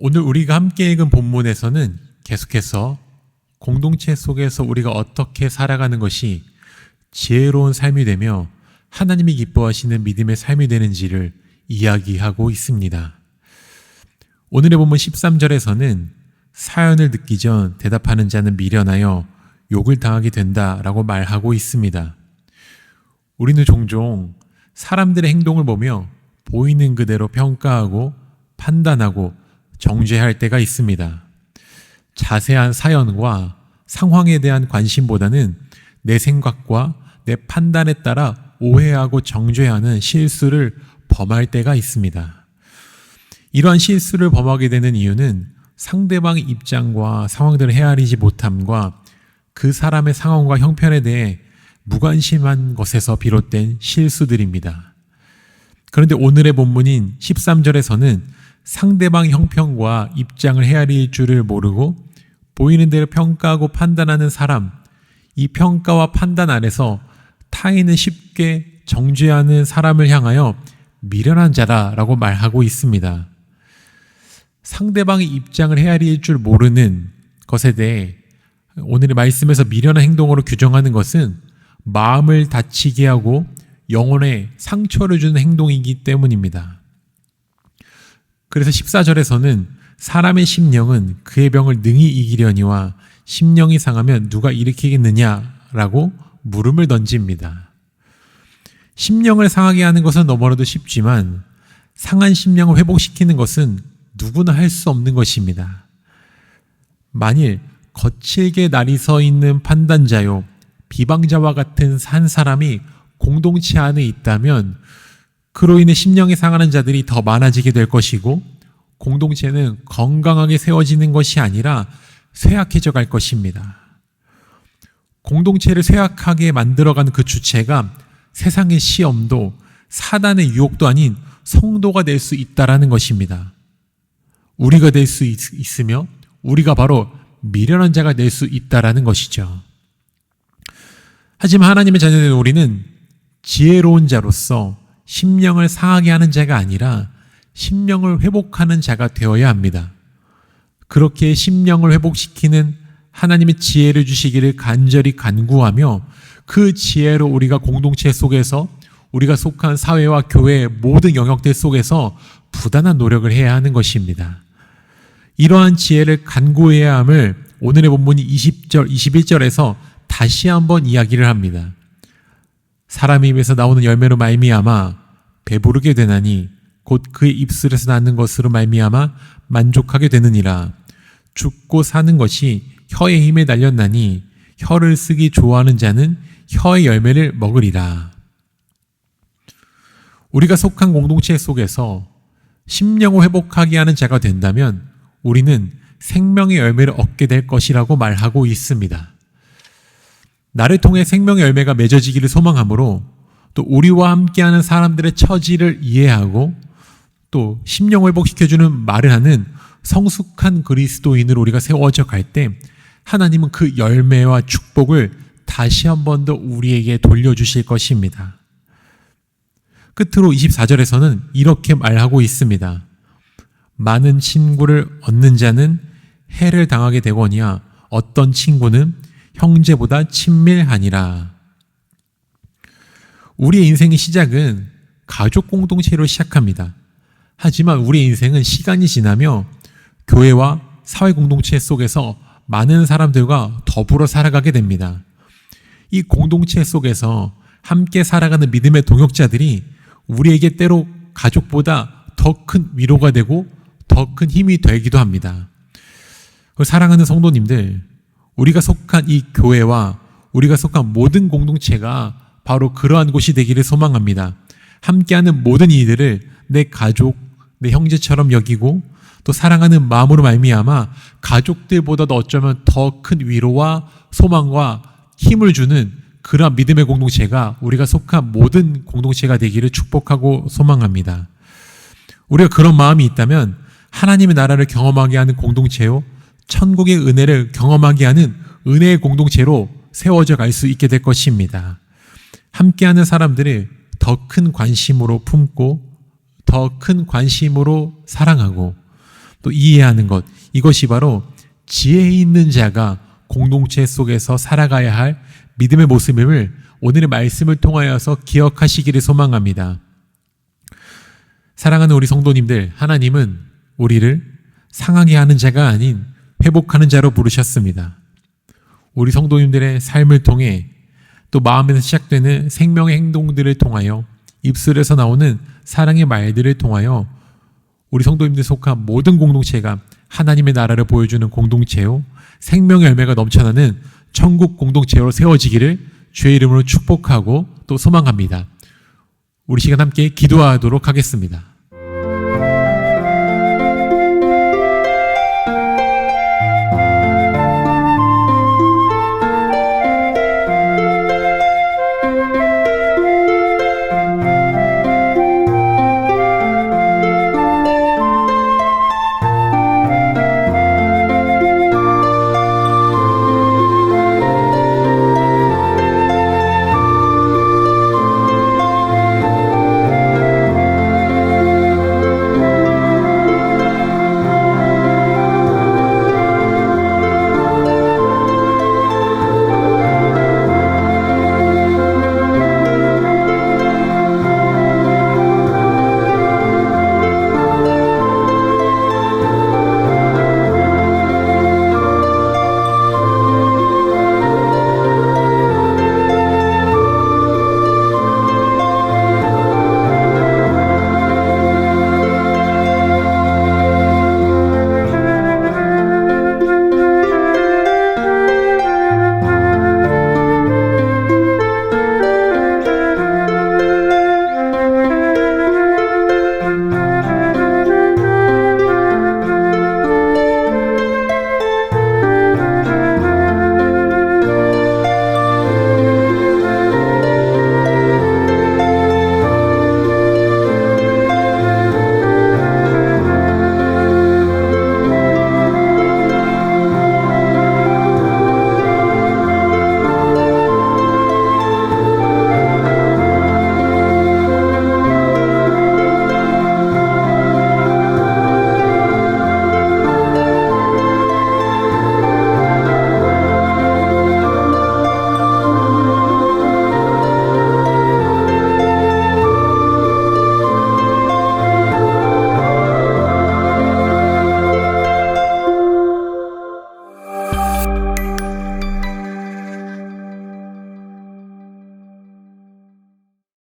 오늘 우리가 함께 읽은 본문에서는 계속해서 공동체 속에서 우리가 어떻게 살아가는 것이 지혜로운 삶이 되며 하나님이 기뻐하시는 믿음의 삶이 되는지를 이야기하고 있습니다. 오늘의 본문 13절에서는 사연을 듣기 전 대답하는 자는 미련하여 욕을 당하게 된다라고 말하고 있습니다. 우리는 종종 사람들의 행동을 보며 보이는 그대로 평가하고 판단하고 정죄할 때가 있습니다. 자세한 사연과 상황에 대한 관심보다는 내 생각과 내 판단에 따라 오해하고 정죄하는 실수를 범할 때가 있습니다. 이러한 실수를 범하게 되는 이유는 상대방의 입장과 상황들을 헤아리지 못함과 그 사람의 상황과 형편에 대해 무관심한 것에서 비롯된 실수들입니다. 그런데 오늘의 본문인 13절에서는 상대방의 형편과 입장을 헤아릴 줄을 모르고 보이는 대로 평가하고 판단하는 사람, 이 평가와 판단 안에서 타인을 쉽게 정죄하는 사람을 향하여 미련한 자라라고 말하고 있습니다. 상대방의 입장을 헤아릴 줄 모르는 것에 대해 오늘의 말씀에서 미련한 행동으로 규정하는 것은 마음을 다치게 하고 영혼에 상처를 주는 행동이기 때문입니다. 그래서 14절에서는 사람의 심령은 그의 병을 능히 이기려니와 심령이 상하면 누가 일으키겠느냐라고 물음을 던집니다. 심령을 상하게 하는 것은 너무나도 쉽지만 상한 심령을 회복시키는 것은 누구나 할 수 없는 것입니다. 만일 거칠게 날이 서 있는 판단자요 비방자와 같은 한 사람이 공동체 안에 있다면 그로 인해 심령이 상하는 자들이 더 많아지게 될 것이고 공동체는 건강하게 세워지는 것이 아니라 쇠약해져 갈 것입니다. 공동체를 쇠약하게 만들어가는 그 주체가 세상의 시험도 사단의 유혹도 아닌 성도가 될 수 있다라는 것입니다. 우리가 될 수 있으며 우리가 바로 미련한 자가 될 수 있다라는 것이죠. 하지만 하나님의 자녀된 우리는 지혜로운 자로서 심령을 상하게 하는 자가 아니라 심령을 회복하는 자가 되어야 합니다. 그렇게 심령을 회복시키는 하나님의 지혜를 주시기를 간절히 간구하며 그 지혜로 우리가 공동체 속에서 우리가 속한 사회와 교회의 모든 영역들 속에서 부단한 노력을 해야 하는 것입니다. 이러한 지혜를 간구해야 함을 오늘의 본문이 20절, 21절에서 다시 한번 이야기를 합니다. 사람의 입에서 나오는 열매로 말미암아 배부르게 되나니 곧 그의 입술에서 나는 것으로 말미암아 만족하게 되느니라. 죽고 사는 것이 혀의 힘에 달렸나니 혀를 쓰기 좋아하는 자는 혀의 열매를 먹으리라. 우리가 속한 공동체 속에서 심령을 회복하게 하는 자가 된다면 우리는 생명의 열매를 얻게 될 것이라고 말하고 있습니다. 나를 통해 생명의 열매가 맺어지기를 소망하므로 또 우리와 함께하는 사람들의 처지를 이해하고 또 심령을 회복시켜주는 말을 하는 성숙한 그리스도인으로 우리가 세워져 갈 때 하나님은 그 열매와 축복을 다시 한 번 더 우리에게 돌려주실 것입니다. 끝으로 24절에서는 이렇게 말하고 있습니다. 많은 친구를 얻는 자는 해를 당하게 되거니와 어떤 친구는 형제보다 친밀하니라. 우리의 인생의 시작은 가족 공동체로 시작합니다. 하지만 우리의 인생은 시간이 지나며 교회와 사회 공동체 속에서 많은 사람들과 더불어 살아가게 됩니다. 이 공동체 속에서 함께 살아가는 믿음의 동역자들이 우리에게 때로 가족보다 더 큰 위로가 되고 더 큰 힘이 되기도 합니다. 사랑하는 성도님들, 우리가 속한 이 교회와 우리가 속한 모든 공동체가 바로 그러한 곳이 되기를 소망합니다. 함께하는 모든 이들을 내 가족, 내 형제처럼 여기고 또 사랑하는 마음으로 말미암아 가족들보다도 어쩌면 더 큰 위로와 소망과 힘을 주는 그러한 믿음의 공동체가 우리가 속한 모든 공동체가 되기를 축복하고 소망합니다. 우리가 그런 마음이 있다면 하나님의 나라를 경험하게 하는 공동체요, 천국의 은혜를 경험하게 하는 은혜의 공동체로 세워져 갈 수 있게 될 것입니다. 함께하는 사람들을 더 큰 관심으로 품고 더 큰 관심으로 사랑하고 또 이해하는 것, 이것이 바로 지혜 있는 자가 공동체 속에서 살아가야 할 믿음의 모습임을 오늘의 말씀을 통하여서 기억하시기를 소망합니다. 사랑하는 우리 성도님들, 하나님은 우리를 상하게 하는 자가 아닌 회복하는 자로 부르셨습니다. 우리 성도님들의 삶을 통해 또 마음에서 시작되는 생명의 행동들을 통하여 입술에서 나오는 사랑의 말들을 통하여 우리 성도님들 속한 모든 공동체가 하나님의 나라를 보여주는 공동체요, 생명의 열매가 넘쳐나는 천국 공동체로 세워지기를 주의 이름으로 축복하고 또 소망합니다. 우리 시간 함께 기도하도록 하겠습니다.